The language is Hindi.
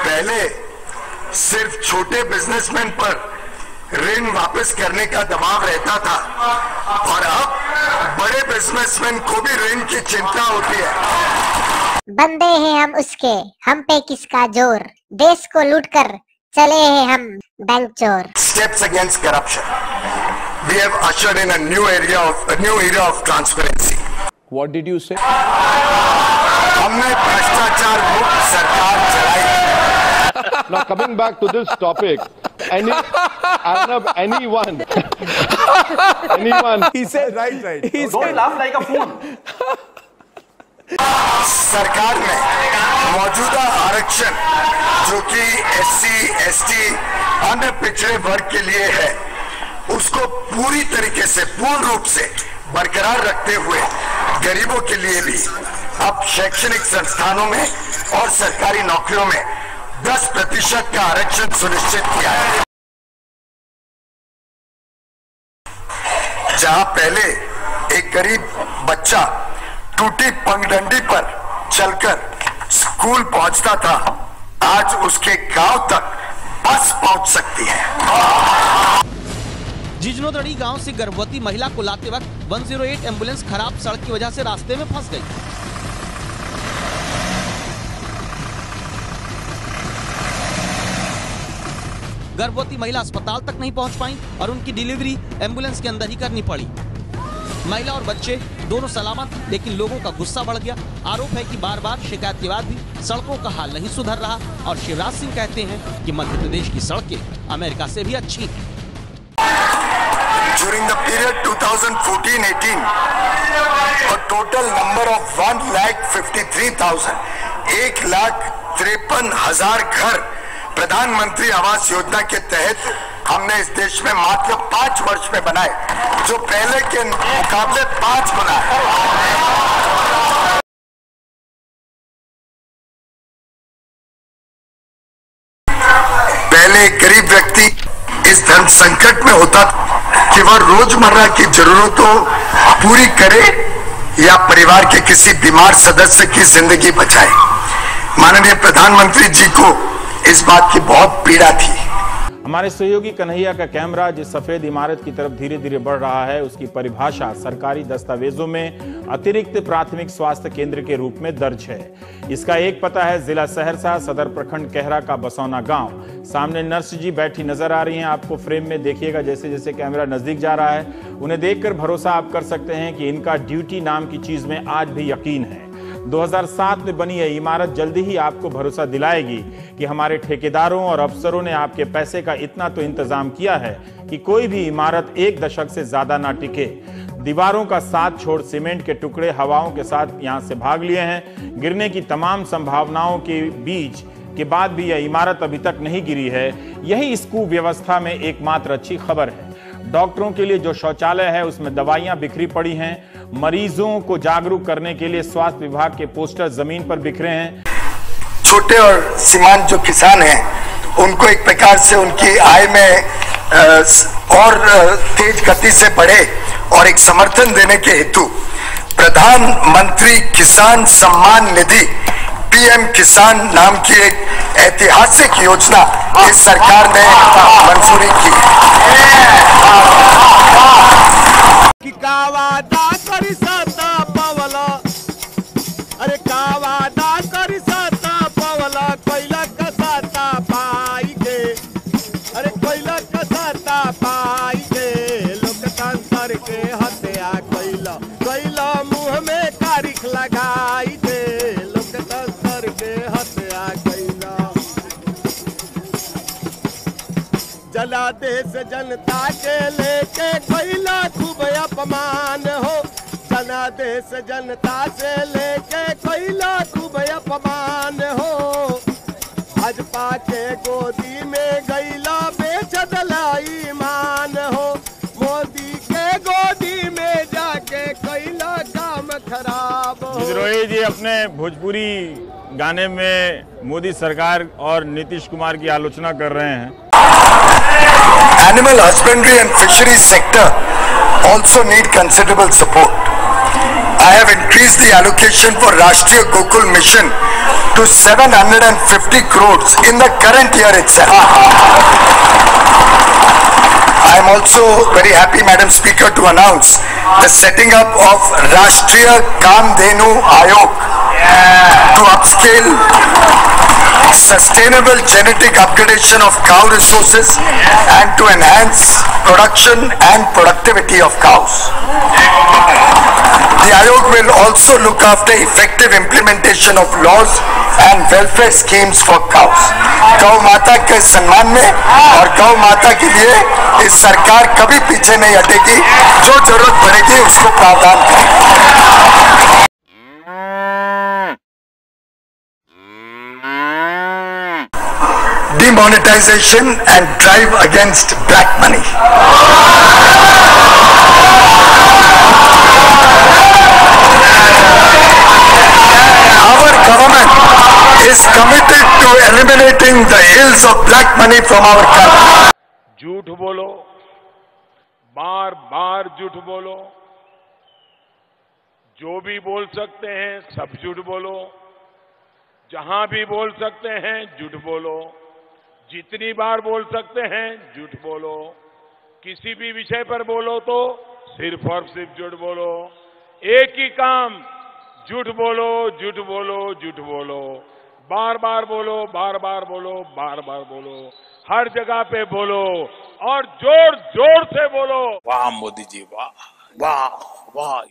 पहले सिर्फ छोटे बिजनेसमैन पर ऋण वापस करने का दबाव रहता था और अब बड़े बिजनेसमैन को भी ऋण की चिंता होती है। बंदे हैं हम उसके, हम पे किसका जोर, देश को लूट कर चले हैं हम बैंक चोर। Steps against corruption. We have ushered in a new era of transparency. What did you say? हमने भ्रष्टाचार मुक्त सरकार चलाई। Now coming back to this topic, anyone. He said right. He Don't laugh like a fool. सरकार में मौजूदा आरक्षण जो कि SC, ST अन्य पिछड़े वर्ग के लिए है, उसको पूरी तरीके से पूर्ण रूप से बरकरार रखते हुए गरीबों के लिए भी अब शैक्षणिक संस्थानों में और सरकारी नौकरियों में 10% का आरक्षण सुनिश्चित किया है। जहां पहले एक गरीब बच्चा टूटी पगडंडी पर चलकर स्कूल पहुंचता था, आज उसके गांव तक बस पहुंच सकती है। जिजनोदड़ी गांव से गर्भवती महिला को लाते वक्त 108 एम्बुलेंस खराब सड़क की वजह से रास्ते में फंस गई। गर्भवती महिला अस्पताल तक नहीं पहुंच पाई और उनकी डिलीवरी एम्बुलेंस के अंदर ही करनी पड़ी। महिला और बच्चे दोनों सलामत, लेकिन लोगों का गुस्सा बढ़ गया। आरोप है कि बार बार शिकायत के बाद भी सड़कों का हाल नहीं सुधर रहा और शिवराज सिंह कहते हैं कि मध्य प्रदेश की सड़कें अमेरिका से भी अच्छी हैं। During the period 2014-18, a total number of 1,53,000, 1,53,000 घर प्रधानमंत्री आवास योजना के तहत हमने इस देश में मात्र 5 वर्ष में बनाए, जो पहले के मुकाबले 5 गुना है। पहले गरीब व्यक्ति इस धन संकट में होता कि वह रोजमर्रा की जरूरतों पूरी करे या परिवार के किसी बीमार सदस्य की जिंदगी बचाए। माननीय प्रधानमंत्री जी को इस बात की बहुत पीड़ा थी। हमारे सहयोगी कन्हैया का कैमरा जिस सफेद इमारत की तरफ धीरे धीरे बढ़ रहा है, उसकी परिभाषा सरकारी दस्तावेजों में अतिरिक्त प्राथमिक स्वास्थ्य केंद्र के रूप में दर्ज है। इसका एक पता है जिला सहरसा, सदर प्रखंड कहरा का बसौना गांव। सामने नर्स जी बैठी नजर आ रही हैं आपको फ्रेम में। देखिएगा जैसे जैसे कैमरा नजदीक जा रहा है, उन्हें देखकर भरोसा आप कर सकते हैं कि इनका ड्यूटी नाम की चीज में आज भी यकीन है। 2007 में बनी यह इमारत जल्दी ही आपको भरोसा दिलाएगी कि हमारे ठेकेदारों और अफसरों ने आपके पैसे का इतना तो इंतजाम किया है कि कोई भी इमारत 1 दशक से ज्यादा ना टिके। दीवारों का साथ छोड़ सीमेंट के टुकड़े हवाओं के साथ यहां से भाग लिए हैं। गिरने की तमाम संभावनाओं के बीच के बाद भी यह इमारत अभी तक नहीं गिरी है। यही इस कुव्यवस्था में एकमात्र अच्छी खबर है। डॉक्टरों के लिए जो शौचालय है उसमें दवाइयां बिखरी पड़ी हैं। मरीजों को जागरूक करने के लिए स्वास्थ्य विभाग के पोस्टर जमीन पर बिखरे हैं। छोटे और सीमांत जो किसान हैं, उनको एक प्रकार से उनकी आय में और तेज गति से बढ़े और एक समर्थन देने के हेतु प्रधानमंत्री किसान सम्मान निधि PM किसान नाम की एक ऐतिहासिक योजना इस सरकार ने मंजूरी की कि कावादा करी सता पवला, अरे कावादा करी सता पवला, कोइला कसाता पाई के, अरे कोइला कसाता पाई के, लोकतंत्र के हत्या कोइला, कोइला मुंह में तारीख लगाई दे, लोकतंत्र के हत्या कोइला। जला देश जनता के लेके कोइला खूब अपमान हो, जनादेश जनता से लेके कोइला खूब अपमान हो। भाजपा के गोदी में गैला बेच दलाई मान हो, मोदी के गोदी में जाके कोइला काम खराब हो। विद्रोही जी अपने भोजपुरी गाने में मोदी सरकार और नीतीश कुमार की आलोचना कर रहे हैं। Animal husbandry and fisheries sector also need considerable support. I have increased the allocation for Rashtriya Gokul Mission to 750 crores in the current year itself. I am also very happy, Madam Speaker, to announce the setting up of Rashtriya Kamdhenu Ayog to upscale sustainable genetic upgradation of cow resources and to enhance production and productivity of cows. The Ayog will also look after effective implementation of laws and welfare schemes for cows. गौ माता के सम्मान में और गौ माता के लिए इस सरकार कभी पीछे नहीं हटेगी, जो जरूरत पड़ेगी उसको प्रावधान करेगी। Demonetization and drive against black money. Our government is committed to eliminating the ills of black money from our country. झूठ बोलो, बार बार झूठ बोलो, जो भी बोल सकते हैं सब झूठ बोलो, जहां भी बोल सकते हैं झूठ बोलो, जितनी बार बोल सकते हैं झूठ बोलो, किसी भी विषय पर बोलो तो सिर्फ और सिर्फ झूठ बोलो, एक ही काम, झूठ बोलो, झूठ बोलो, झूठ बोलो, बार बार बोलो, बार बार बोलो, बार बार बोलो, हर जगह पे बोलो और जोर जोर से बोलो। वाह मोदी जी, वाह वाह वाह।